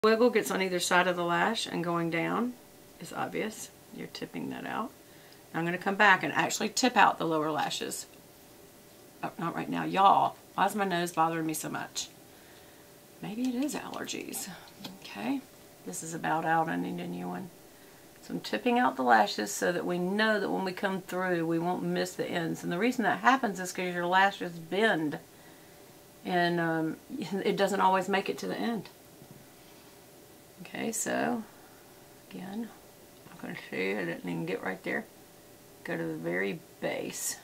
Wiggle gets on either side of the lash and going down is obvious. You're tipping that out. Now I'm going to come back and actually tip out the lower lashes. Oh, not right now. Y'all, why is my nose bothering me so much? Maybe it is allergies. Okay, this is about out. I need a new one. So I'm tipping out the lashes so that we know that when we come through we won't miss the ends. And the reason that happens is because your lashes bend and it doesn't always make it to the end. Okay, so again, I'm going to show you. I didn't even get right there. Go to the very base.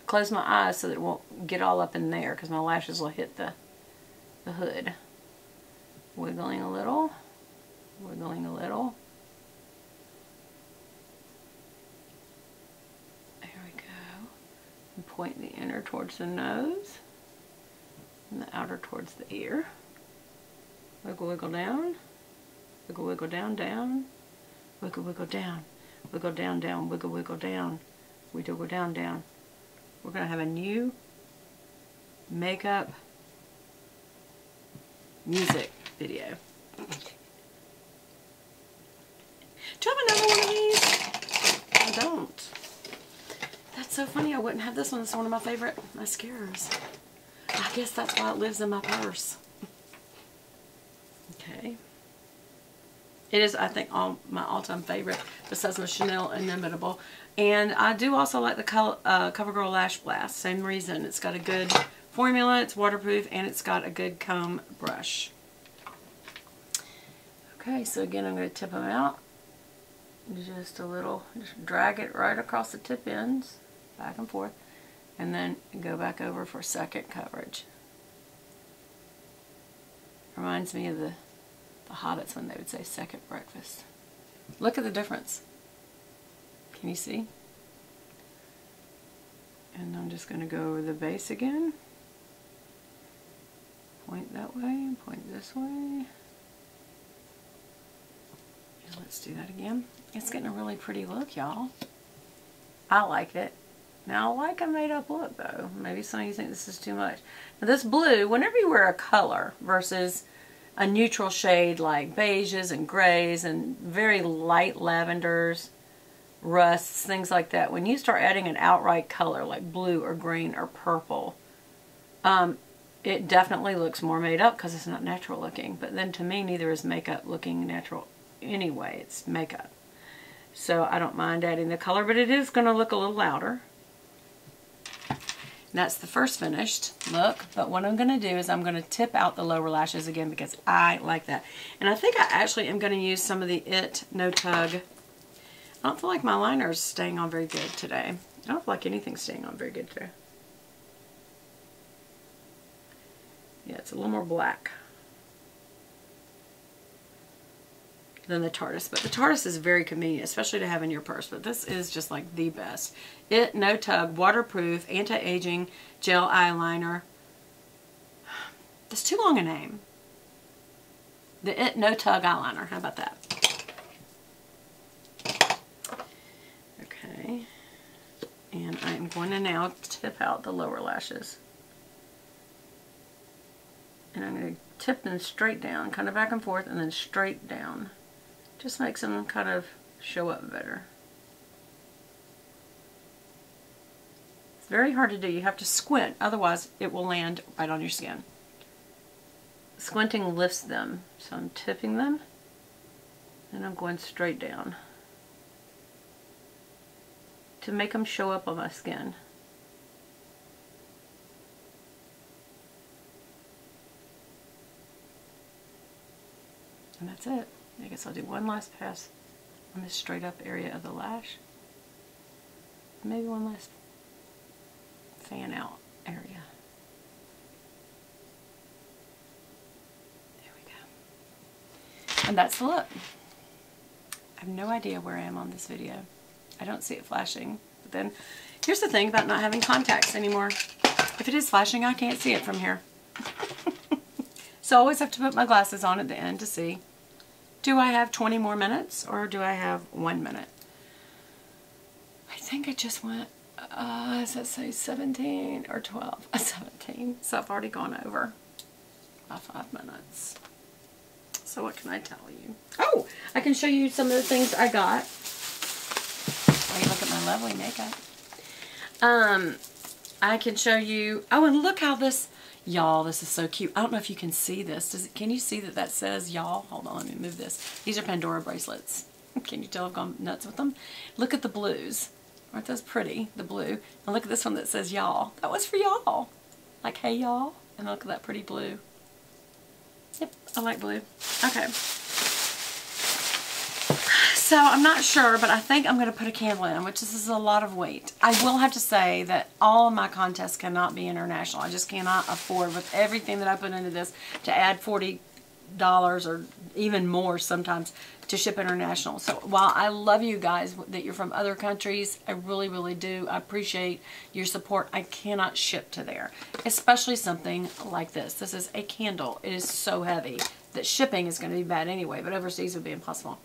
Close my eyes so that it won't get all up in there because my lashes will hit the hood. Wiggling a little, wiggling a little. There we go. And point the inner towards the nose and the outer towards the ear. Wiggle, wiggle down. Wiggle, wiggle down, down. Wiggle, wiggle down. Wiggle down, down. Wiggle, wiggle down. Wiggle down, down. We're going to have a new makeup music video. Do you have another one of these? I don't. That's so funny. I wouldn't have this one. It's one of my favorite mascaras. I guess that's why it lives in my purse. Okay. It is, I think, my all-time favorite besides my Chanel Inimitable. And I do also like the CoverGirl Lash Blast. Same reason. It's got a good formula, it's waterproof, and it's got a good comb brush. Okay, so again, I'm going to tip them out. Just a little, just drag it right across the tip ends, back and forth, and then go back over for second coverage. Reminds me of the Hobbits when they would say second breakfast. Look at the difference. Can you see? And I'm just going to go over the base again. Point that way, point this way. And let's do that again. It's getting a really pretty look, y'all. I like it. Now, I like a made-up look, though. Maybe some of you think this is too much. Now, this blue, whenever you wear a color versus a neutral shade like beiges and grays and very light lavenders, rusts, things like that, when you start adding an outright color like blue or green or purple, it definitely looks more made up because it's not natural looking. But then to me, neither is makeup looking natural anyway. It's makeup. So I don't mind adding the color, but it is going to look a little louder. And that's the first finished look, but what I'm going to do is I'm going to tip out the lower lashes again because I like that. And I think I actually am going to use some of the IT No Tug. I don't feel like my liner is staying on very good today. I don't feel like anything's staying on very good today. Yeah, it's a little more black than the Tarteist, but the Tarteist is very convenient, especially to have in your purse, but this is just like the best. IT No Tug Waterproof Anti-Aging Gel Eyeliner. That's too long a name. The IT No Tug Eyeliner. How about that? Okay. And I'm going to now tip out the lower lashes. And I'm going to tip them straight down, kind of back and forth, and then straight down. Just makes them kind of show up better. It's very hard to do. You have to squint, otherwise it will land right on your skin. Squinting lifts them. So I'm tipping them, and I'm going straight down to make them show up on my skin. And that's it. I guess I'll do one last pass on this straight up area of the lash. Maybe one last fan out area. There we go. And that's the look. I have no idea where I am on this video. I don't see it flashing. But then, here's the thing about not having contacts anymore. If it is flashing, I can't see it from here. So I always have to put my glasses on at the end to see. Do I have 20 more minutes or do I have 1 minute? I think I just went, does that say 17 or 12? 17. So I've already gone over by 5 minutes. So what can I tell you? Oh, I can show you some of the things I got. Let me look at my lovely makeup. I can show you. Oh, and look how this, y'all, this is so cute. I don't know if you can see this. Can you see that says y'all? Hold on, let me move this. These are Pandora bracelets. Can you tell I've gone nuts with them? Look at the blues. Aren't those pretty? The blue. And look at this one that says y'all. That was for y'all. Like, hey y'all. And look at that pretty blue. Yep, I like blue. Okay. So I'm not sure, but I think I'm going to put a candle in, which this is a lot of weight. I will have to say that all of my contests cannot be international. I just cannot afford, with everything that I put into this, to add $40 or even more sometimes to ship international. So while I love you guys that you're from other countries, I really, really do. I appreciate your support. I cannot ship to there, especially something like this. This is a candle. It is so heavy that shipping is going to be bad anyway, but overseas would be impossible.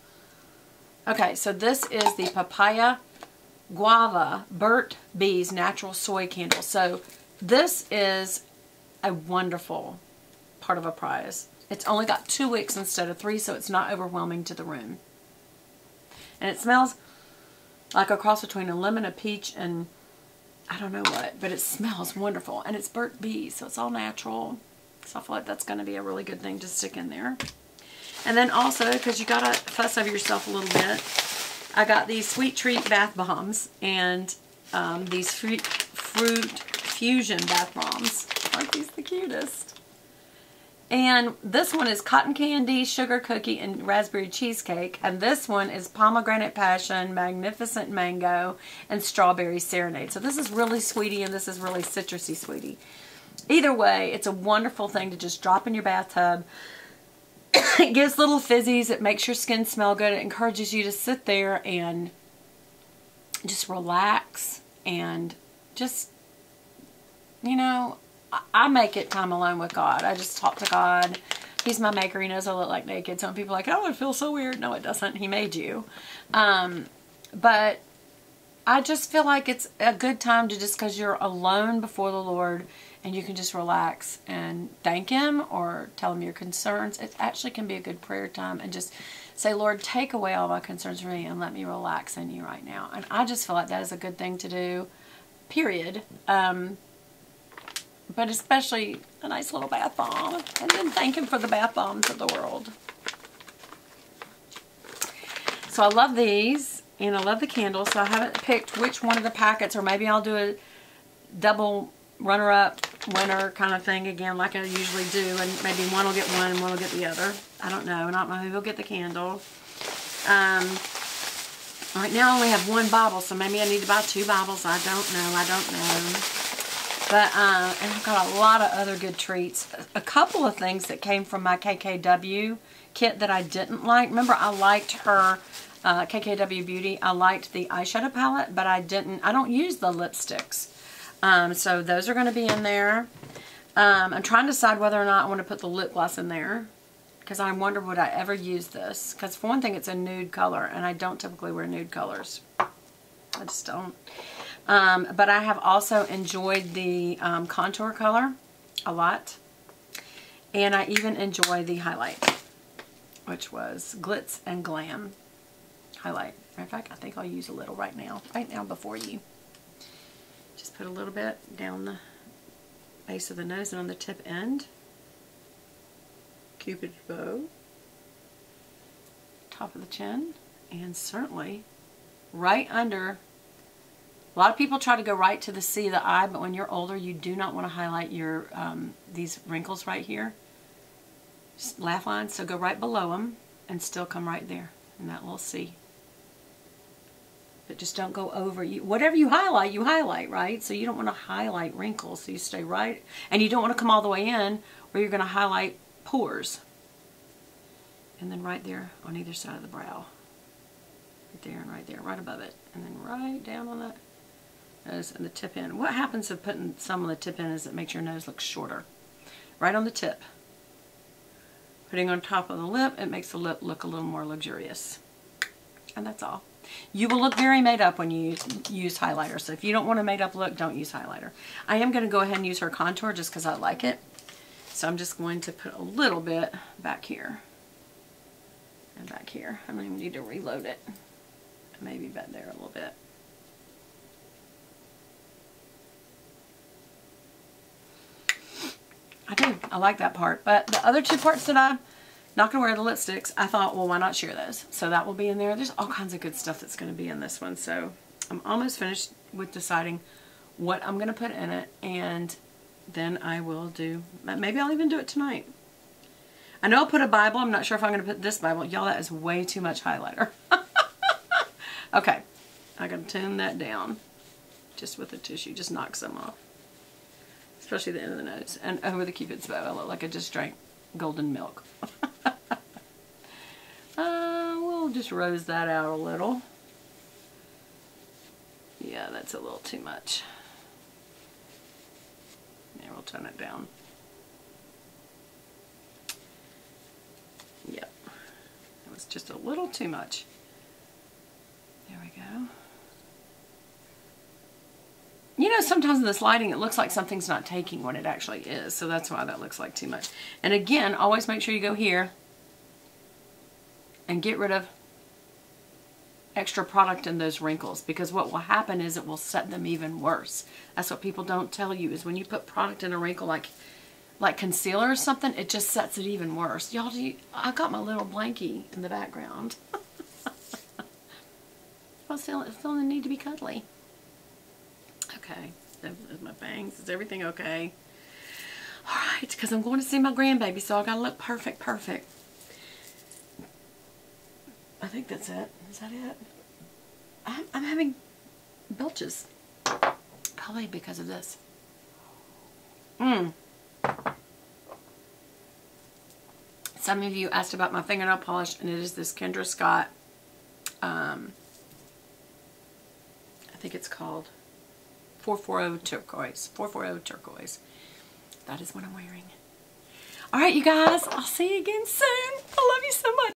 Okay, so this is the Papaya Guava Burt's Bees Natural Soy Candle. So this is a wonderful part of a prize. It's only got 2 wicks instead of 3, so it's not overwhelming to the room. And it smells like a cross between a lemon, a peach, and I don't know what, but it smells wonderful. And it's Burt's Bees, so it's all natural. So I feel like that's going to be a really good thing to stick in there. And then also, because you got to fuss over yourself a little bit, I got these Sweet Treat bath bombs and these fruit fusion bath bombs. Aren't these the cutest? And this one is cotton candy, sugar cookie, and raspberry cheesecake. And this one is pomegranate passion, magnificent mango, and strawberry serenade. So this is really sweetie and this is really citrusy sweetie. Either way, it's a wonderful thing to just drop in your bathtub. It gives little fizzies. It makes your skin smell good. It encourages you to sit there and just relax and just, you know, I make it time alone with God. I just talk to God. He's my maker. He knows I look like naked. Some people are like, oh, it feels so weird. No, it doesn't. He made you. But I just feel like it's a good time to just, because you're alone before the Lord, and you can just relax and thank Him or tell Him your concerns. It actually can be a good prayer time and just say, Lord, take away all my concerns from me and let me relax in you right now. And I just feel like that is a good thing to do, period. But especially a nice little bath bomb. And then thank Him for the bath bombs of the world. So I love these. And I love the candles. So I haven't picked which one of the packets, or maybe I'll do a double runner-up winner kind of thing again like I usually do, and maybe one will get one and one will get the other. I don't know. I don't know who will get the candle. Right now I only have one Bible, so maybe I need to buy 2 Bibles. I don't know. But and I've got a lot of other good treats. A couple of things that came from my KKW kit that I didn't like. Remember, I liked her KKW Beauty. I liked the eyeshadow palette, but I don't use the lipsticks. So those are going to be in there. I'm trying to decide whether or not I want to put the lip gloss in there, because I wonder would I ever use this. Because for one thing, it's a nude color, and I don't typically wear nude colors. I just don't. But I have also enjoyed the contour color a lot. And I even enjoy the highlight, which was Glitz and Glam highlight. Matter of fact, I think I'll use a little right now before you. Just put a little bit down the base of the nose and on the tip end. Cupid's bow. Top of the chin. And certainly right under. A lot of people try to go right to the C of the eye, but when you're older, you do not want to highlight your these wrinkles right here. Just laugh lines. So go right below them and still come right there in that little C. But just don't go over. Whatever you highlight, right? So you don't want to highlight wrinkles. So you stay right. And you don't want to come all the way in where you're going to highlight pores. And then right there on either side of the brow. Right there and right there. Right above it. And then right down on that nose and the tip end. What happens if putting some on the tip end is it makes your nose look shorter. Right on the tip. Putting on top of the lip, it makes the lip look a little more luxurious. And that's all. You will look very made up when you use highlighter. So if you don't want a made up look, don't use highlighter. I am going to go ahead and use her contour just because I like it. So I'm just going to put a little bit back here. And back here. I don't even need to reload it. Maybe back there a little bit. I do. I like that part. But the other two parts that I'm not going to wear, the lipsticks, I thought, well, why not share those? So that will be in there. There's all kinds of good stuff that's going to be in this one. So I'm almost finished with deciding what I'm going to put in it. And then I will do, maybe I'll even do it tonight. I know I'll put a Bible. I'm not sure if I'm going to put this Bible. Y'all, that is way too much highlighter. Okay. I'm going to tune that down just with a tissue. Just knock some off. Especially the end of the nose. And over the Cupid's bow. I look like I just drank golden milk. We'll just rose that out a little. Yeah, that's a little too much. Yeah, we'll tone it down. Yep. It was just a little too much. There we go. You know, sometimes in this lighting it looks like something's not taking what it actually is. So that's why that looks like too much. And again, always make sure you go here and get rid of extra product in those wrinkles, because what will happen is it will set them even worse. That's what people don't tell you, is when you put product in a wrinkle like concealer or something, it just sets it even worse. Y'all, I got my little blankie in the background. I was feeling the need to be cuddly. Okay, there's my bangs. Is everything okay? All right, because I'm going to see my grandbaby, so I got to look perfect. I think that's it. Is that it? I'm having belches. Probably because of this. Some of you asked about my fingernail polish, and it is this Kendra Scott. I think it's called 440 Turquoise. 440 Turquoise. That is what I'm wearing. All right, you guys. I'll see you again soon. I love you so much.